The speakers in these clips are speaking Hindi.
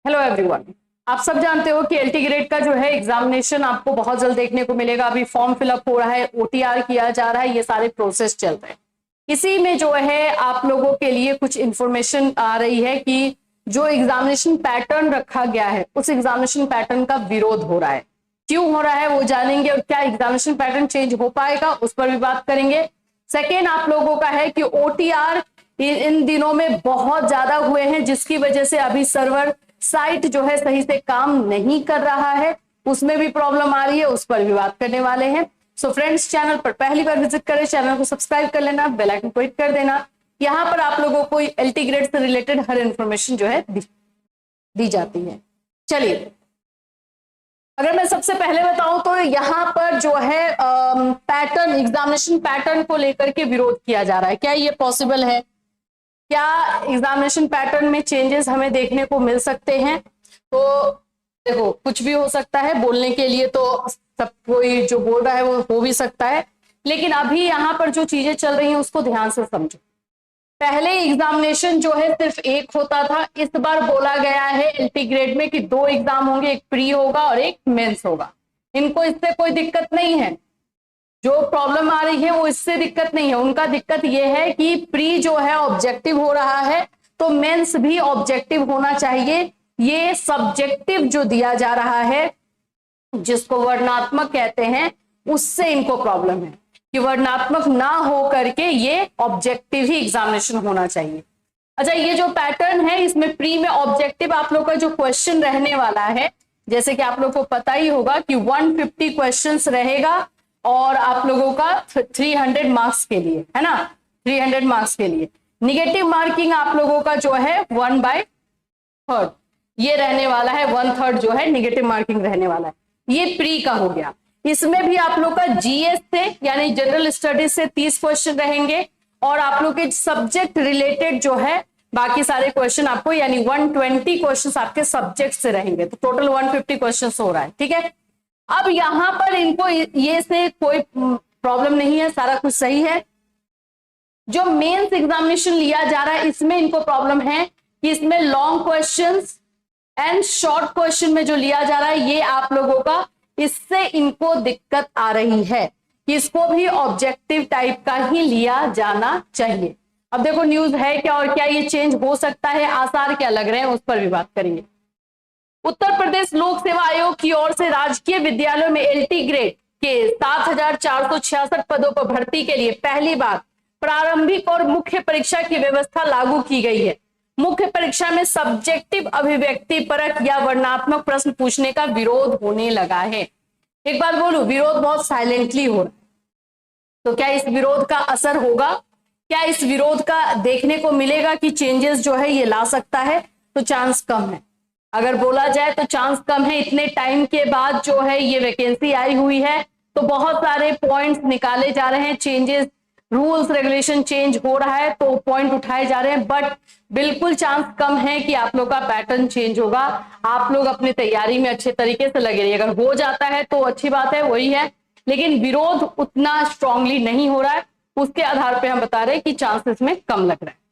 हेलो एवरीवन, आप सब जानते हो कि एलटी ग्रेड का जो है एग्जामिनेशन आपको बहुत जल्द देखने को मिलेगा। अभी फॉर्म फिलअप हो रहा है, ओटीआर किया जा रहा है, ये सारे प्रोसेस चल रहे हैं। इसी में जो है आप लोगों के लिए कुछ इंफॉर्मेशन आ रही है कि जो एग्जामिनेशन पैटर्न रखा गया है उस एग्जामिनेशन पैटर्न का विरोध हो रहा है। क्यों हो रहा है वो जानेंगे, और क्या एग्जामिनेशन पैटर्न चेंज हो पाएगा उस पर भी बात करेंगे। सेकेंड आप लोगों का है कि ओटीआर इन दिनों में बहुत ज्यादा हुए हैं, जिसकी वजह से अभी सर्वर साइट जो है सही से काम नहीं कर रहा है, उसमें भी प्रॉब्लम आ रही है, उस पर भी बात करने वाले हैं। सो फ्रेंड्स, चैनल पर पहली बार विजिट करें, चैनल को सब्सक्राइब कर लेना, बेल आइकन को हिट कर देना। यहाँ पर आप लोगों को एलटी ग्रेड से रिलेटेड हर इंफॉर्मेशन जो है दी जाती है। चलिए, अगर मैं सबसे पहले बताऊं तो यहाँ पर जो है पैटर्न, एग्जामिनेशन पैटर्न को लेकर के विरोध किया जा रहा है। क्या ये पॉसिबल है? क्या एग्जामिनेशन पैटर्न में चेंजेस हमें देखने को मिल सकते हैं? तो देखो, कुछ भी हो सकता है, बोलने के लिए तो सब कोई जो बोल रहा है वो हो भी सकता है, लेकिन अभी यहाँ पर जो चीजें चल रही हैं उसको ध्यान से समझो। पहले एग्जामिनेशन जो है सिर्फ एक होता था, इस बार बोला गया है एलटी ग्रेड में कि 2 एग्जाम होंगे, एक प्री होगा और एक मेंस होगा। इनको इससे कोई दिक्कत नहीं है, जो प्रॉब्लम आ रही है वो इससे दिक्कत नहीं है। उनका दिक्कत ये है कि प्री जो है ऑब्जेक्टिव हो रहा है तो मेंस भी ऑब्जेक्टिव होना चाहिए। ये सब्जेक्टिव जो दिया जा रहा है, जिसको वर्णनात्मक कहते हैं, उससे इनको प्रॉब्लम है कि वर्णनात्मक ना हो करके ये ऑब्जेक्टिव ही एग्जामिनेशन होना चाहिए। अच्छा, ये जो पैटर्न है इसमें प्री में ऑब्जेक्टिव आप लोग का जो क्वेश्चन रहने वाला है, जैसे कि आप लोग को पता ही होगा कि 150 क्वेश्चंस रहेगा और आप लोगों का 300 मार्क्स के लिए, है ना, 300 मार्क्स के लिए। निगेटिव मार्किंग आप लोगों का जो है 1/3 ये रहने वाला है, 1/3 जो है निगेटिव मार्किंग रहने वाला है। ये प्री का हो गया। इसमें भी आप लोग का जीएस से यानी जनरल स्टडीज से 30 क्वेश्चन रहेंगे और आप लोग के सब्जेक्ट रिलेटेड जो है बाकी सारे क्वेश्चन आपको, यानी 120 क्वेश्चन आपके सब्जेक्ट से रहेंगे, तो टोटल 150 क्वेश्चन हो रहा है। ठीक है, अब यहां पर इनको ये से कोई प्रॉब्लम नहीं है, सारा कुछ सही है। जो मेंस एग्जामिनेशन लिया जा रहा है इसमें इनको प्रॉब्लम है कि इसमें long questions and short question में जो लिया जा रहा है ये आप लोगों का, इससे इनको दिक्कत आ रही है कि इसको भी ऑब्जेक्टिव टाइप का ही लिया जाना चाहिए। अब देखो न्यूज है क्या और क्या ये चेंज हो सकता है, आसार क्या लग रहे हैं उस पर भी बात करेंगे। उत्तर प्रदेश लोक सेवा आयोग की ओर से राजकीय विद्यालयों में एलटी ग्रेड के 7,466 पदों पर भर्ती के लिए पहली बार प्रारंभिक और मुख्य परीक्षा की व्यवस्था लागू की गई है। मुख्य परीक्षा में सब्जेक्टिव अभिव्यक्ति परक या वर्णनात्मक प्रश्न पूछने का विरोध होने लगा है। एक बात बोलूं, विरोध बहुत साइलेंटली हो रहा है, तो क्या इस विरोध का असर होगा? क्या इस विरोध का देखने को मिलेगा कि चेंजेस जो है ये ला सकता है? तो चांस कम है। अगर बोला जाए तो चांस कम है। इतने टाइम के बाद जो है ये वैकेंसी आई हुई है तो बहुत सारे पॉइंट्स निकाले जा रहे हैं, चेंजेस, रूल्स रेगुलेशन चेंज हो रहा है तो पॉइंट उठाए जा रहे हैं, बट बिल्कुल चांस कम है कि आप लोग का पैटर्न चेंज होगा। आप लोग अपनी तैयारी में अच्छे तरीके से लगे रहिए। अगर हो जाता है तो अच्छी बात है, वही है, लेकिन विरोध उतना स्ट्रांगली नहीं हो रहा है, उसके आधार पर हम बता रहे हैं कि चांसेस में कम लग रहा है।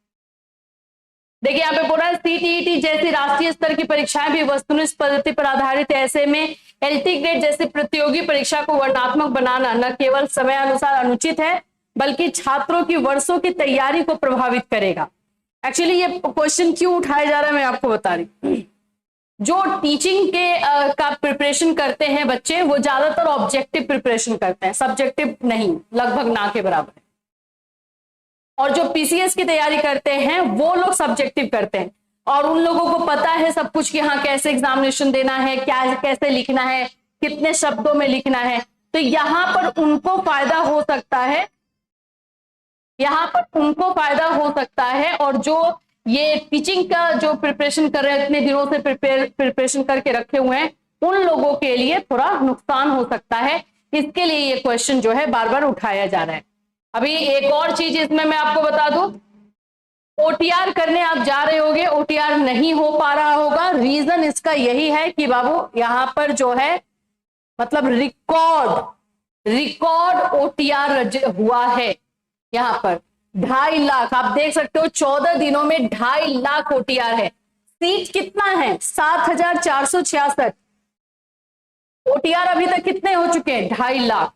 देखिए यहाँ पे बोल रहा है सीटीईटी जैसी राष्ट्रीय स्तर की परीक्षाएं भी वस्तुनिष्ठ पद्धति पर आधारित है। ऐसे में एलटी ग्रेड जैसी प्रतियोगी परीक्षा को वर्णनात्मक बनाना न केवल समय अनुसार अनुचित है बल्कि छात्रों की वर्षों की तैयारी को प्रभावित करेगा। एक्चुअली ये क्वेश्चन क्यों उठाया जा रहा है मैं आपको बता रही हूँ। जो टीचिंग के का प्रिपरेशन करते हैं बच्चे, वो ज्यादातर ऑब्जेक्टिव प्रिपरेशन करते हैं, सब्जेक्टिव नहीं, लगभग ना के बराबर है। और जो पीसीएस की तैयारी करते हैं वो लोग सब्जेक्टिव करते हैं और उन लोगों को पता है सब कुछ कि हाँ कैसे एग्जामिनेशन देना है, क्या कैसे लिखना है, कितने शब्दों में लिखना है। तो यहां पर उनको फायदा हो सकता है, यहां पर उनको फायदा हो सकता है। और जो ये टीचिंग का जो प्रिपरेशन कर रहे हैं, इतने दिनों से प्रिपरेशन करके रखे हुए हैं, उन लोगों के लिए थोड़ा नुकसान हो सकता है। इसके लिए ये क्वेश्चन जो है बार बार उठाया जा रहा है। अभी एक और चीज इसमें मैं आपको बता दूं, ओटीआर करने आप जा रहे होगे, ओटीआर नहीं हो पा रहा होगा। रीजन इसका यही है कि बाबू यहाँ पर जो है मतलब रिकॉर्ड ओटीआर हुआ है। यहाँ पर 2.5 लाख, आप देख सकते हो 14 दिनों में 2.5 लाख ओटीआर है। सीट कितना है? 7,466। ओटीआर अभी तक कितने हो चुके हैं? 2.5 लाख।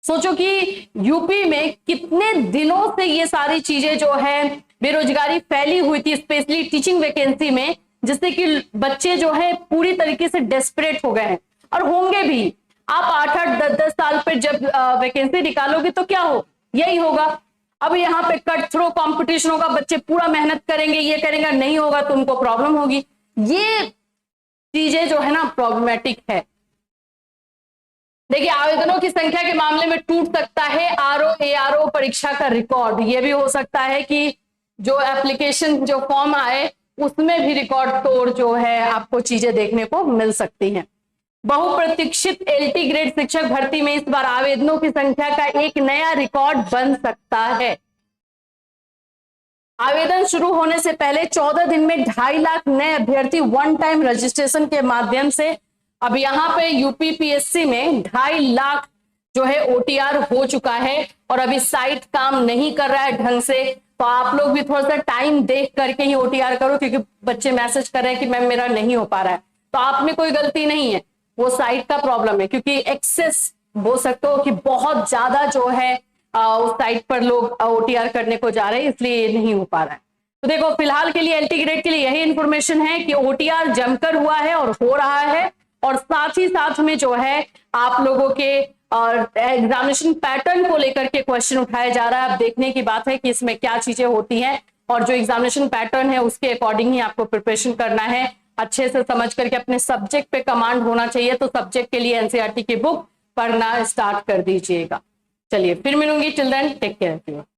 सोचो कि यूपी में कितने दिनों से ये सारी चीजें जो है बेरोजगारी फैली हुई थी, स्पेशली टीचिंग वैकेंसी में, जिससे कि बच्चे जो है पूरी तरीके से डेस्परेट हो गए हैं और होंगे भी। आप 8-8, 10-10 साल पे जब वैकेंसी निकालोगे तो क्या हो, यही होगा। अब यहाँ पे कट थ्रो कंपटीशन होगा, बच्चे पूरा मेहनत करेंगे, ये करेंगे, नहीं होगा तो उनको प्रॉब्लम होगी। ये चीजें जो है ना प्रॉब्लमेटिक है। देखिए, आवेदनों की संख्या के मामले में टूट सकता है आरओ एआरओ परीक्षा का रिकॉर्ड। ये भी हो सकता है कि जो एप्लीकेशन जो फॉर्म आए उसमें भी रिकॉर्ड तोड़ जो है आपको चीजें देखने को मिल सकती हैं। बहुप्रतीक्षित एलटी ग्रेड शिक्षक भर्ती में इस बार आवेदनों की संख्या का एक नया रिकॉर्ड बन सकता है। आवेदन शुरू होने से पहले 14 दिन में 2.5 लाख नए अभ्यर्थी वन टाइम रजिस्ट्रेशन के माध्यम से, अब यहाँ पे यूपीपीएससी में 2.5 लाख जो है ओटीआर हो चुका है और अभी साइट काम नहीं कर रहा है ढंग से। तो आप लोग भी थोड़ा सा टाइम देख करके ही ओटीआर करो, क्योंकि बच्चे मैसेज कर रहे हैं कि मैम मेरा नहीं हो पा रहा है। तो आप में कोई गलती नहीं है, वो साइट का प्रॉब्लम है, क्योंकि एक्सेस बोल सकते हो कि बहुत ज्यादा जो है उस साइट पर लोग ओटीआर करने को जा रहे हैं, इसलिए ये नहीं हो पा रहा है। तो देखो, फिलहाल के लिए एलटी ग्रेड के लिए यही इंफॉर्मेशन है कि ओटीआर जमकर हुआ है और हो रहा है, और साथ ही साथ में जो है आप लोगों के एग्जामिनेशन पैटर्न को लेकर के क्वेश्चन उठाया जा रहा है। अब देखने की बात है कि इसमें क्या चीजें होती हैं, और जो एग्जामिनेशन पैटर्न है उसके अकॉर्डिंग ही आपको प्रिपरेशन करना है। अच्छे से समझ करके अपने सब्जेक्ट पे कमांड होना चाहिए, तो सब्जेक्ट के लिए एनसीईआरटी की बुक पढ़ना स्टार्ट कर दीजिएगा। चलिए फिर मिलूंगी, टिल देन टेक केयर।